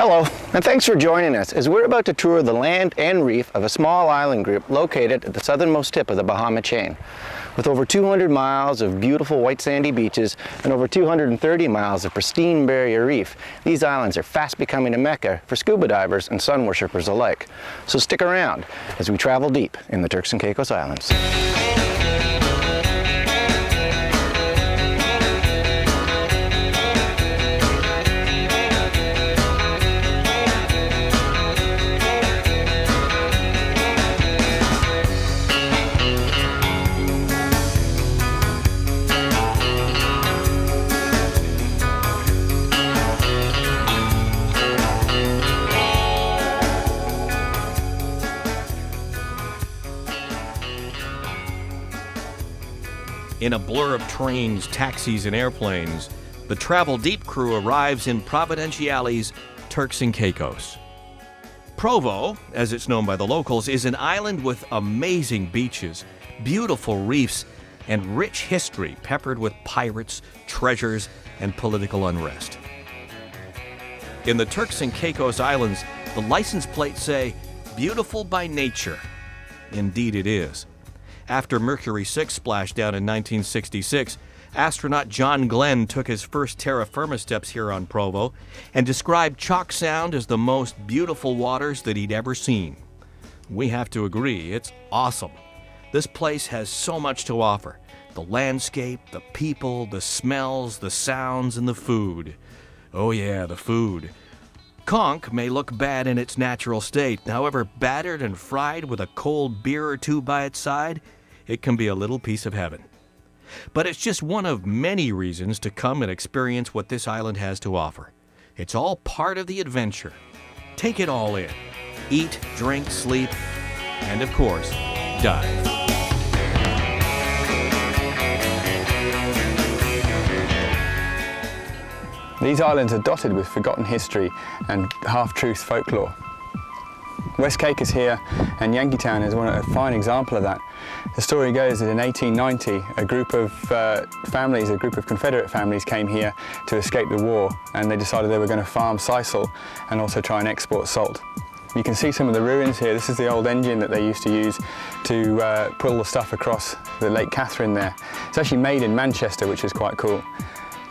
Hello, and thanks for joining us as we're about to tour the land and reef of a small island group located at the southernmost tip of the Bahama chain. With over 200 miles of beautiful white sandy beaches and over 230 miles of pristine barrier reef, these islands are fast becoming a mecca for scuba divers and sun worshippers alike. So stick around as we travel deep in the Turks and Caicos Islands. In a blur of trains, taxis, and airplanes, the Travel Deep crew arrives in Providenciales, Turks and Caicos. Provo, as it's known by the locals, is an island with amazing beaches, beautiful reefs, and rich history peppered with pirates, treasures, and political unrest. In the Turks and Caicos Islands, the license plates say, "Beautiful by nature." Indeed it is. After Mercury 6 splashed down in 1966, astronaut John Glenn took his first terra firma steps here on Provo and described Chalk Sound as the most beautiful waters that he'd ever seen. We have to agree, it's awesome. This place has so much to offer. The landscape, the people, the smells, the sounds, and the food. Oh yeah, the food. Conch may look bad in its natural state. However, battered and fried with a cold beer or two by its side, it can be a little piece of heaven. But it's just one of many reasons to come and experience what this island has to offer. It's all part of the adventure. Take it all in. Eat, drink, sleep, and of course, dive. These islands are dotted with forgotten history and half-truth folklore. West Caicos here and Yankeetown is a fine example of that. The story goes that in 1890 a group of Confederate families came here to escape the war, and they decided they were going to farm sisal and also try and export salt. You can see some of the ruins here. This is the old engine that they used to use to put all the stuff across the Lake Catherine there. It's actually made in Manchester, which is quite cool.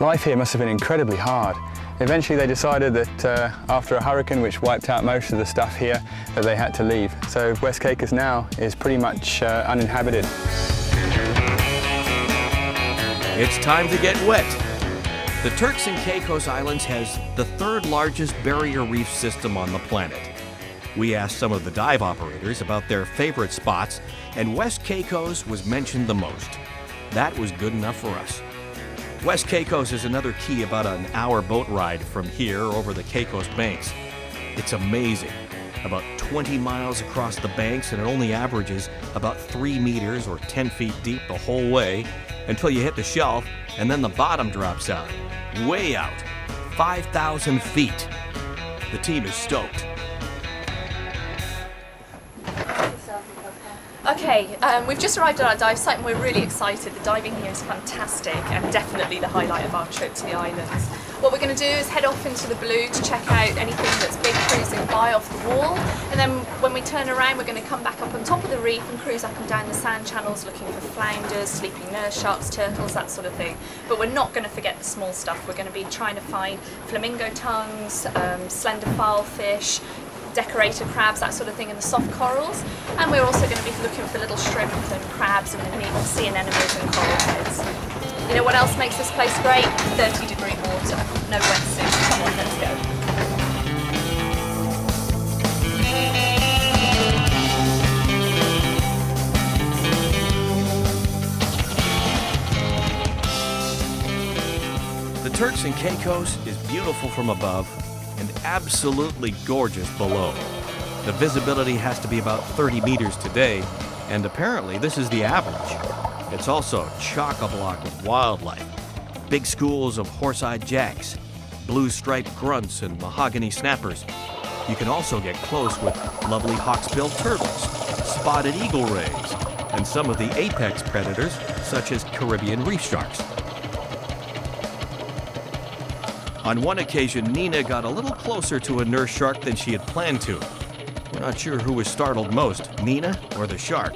Life here must have been incredibly hard. Eventually they decided that after a hurricane which wiped out most of the stuff here, that they had to leave. So West Caicos now is pretty much uninhabited. It's time to get wet. The Turks and Caicos Islands has the third largest barrier reef system on the planet. We asked some of the dive operators about their favorite spots, and West Caicos was mentioned the most. That was good enough for us. West Caicos is another key about an hour boat ride from here over the Caicos banks. It's amazing. About 20 miles across the banks, and it only averages about 3 meters or 10 feet deep the whole way until you hit the shelf, and then the bottom drops out. Way out. 5,000 feet. The team is stoked. Okay, we've just arrived at our dive site and we're really excited. The diving here is fantastic and definitely the highlight of our trip to the islands. What we're going to do is head off into the blue to check out anything that's big cruising by off the wall, and then when we turn around we're going to come back up on top of the reef and cruise up and down the sand channels looking for flounders, sleeping nurse sharks, turtles, that sort of thing. But we're not going to forget the small stuff. We're going to be trying to find flamingo tongues, slender filefish, decorated crabs, that sort of thing, in the soft corals, and we're also going to be looking for little shrimp and crabs and even sea anemones and coral heads. You know what else makes this place great? 30-degree water, no wetsuit. Come on, let's go. The Turks and Caicos is beautiful from above and absolutely gorgeous below. The visibility has to be about 30 meters today, and apparently this is the average. It's also chock-a-block with wildlife. Big schools of horse-eyed jacks, blue-striped grunts, and mahogany snappers. You can also get close with lovely hawksbill turtles, spotted eagle rays, and some of the apex predators, such as Caribbean reef sharks. On one occasion, Nina got a little closer to a nurse shark than she had planned to. We're not sure who was startled most, Nina or the shark.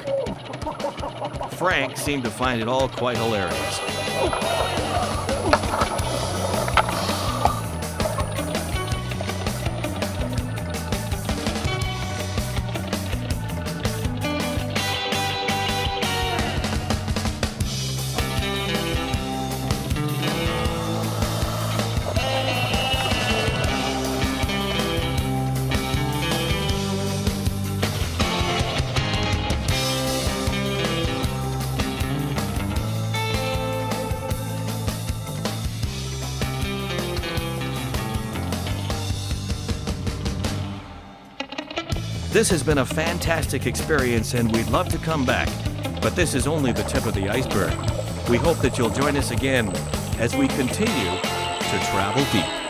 Frank seemed to find it all quite hilarious. This has been a fantastic experience and we'd love to come back, but this is only the tip of the iceberg. We hope that you'll join us again as we continue to travel deep.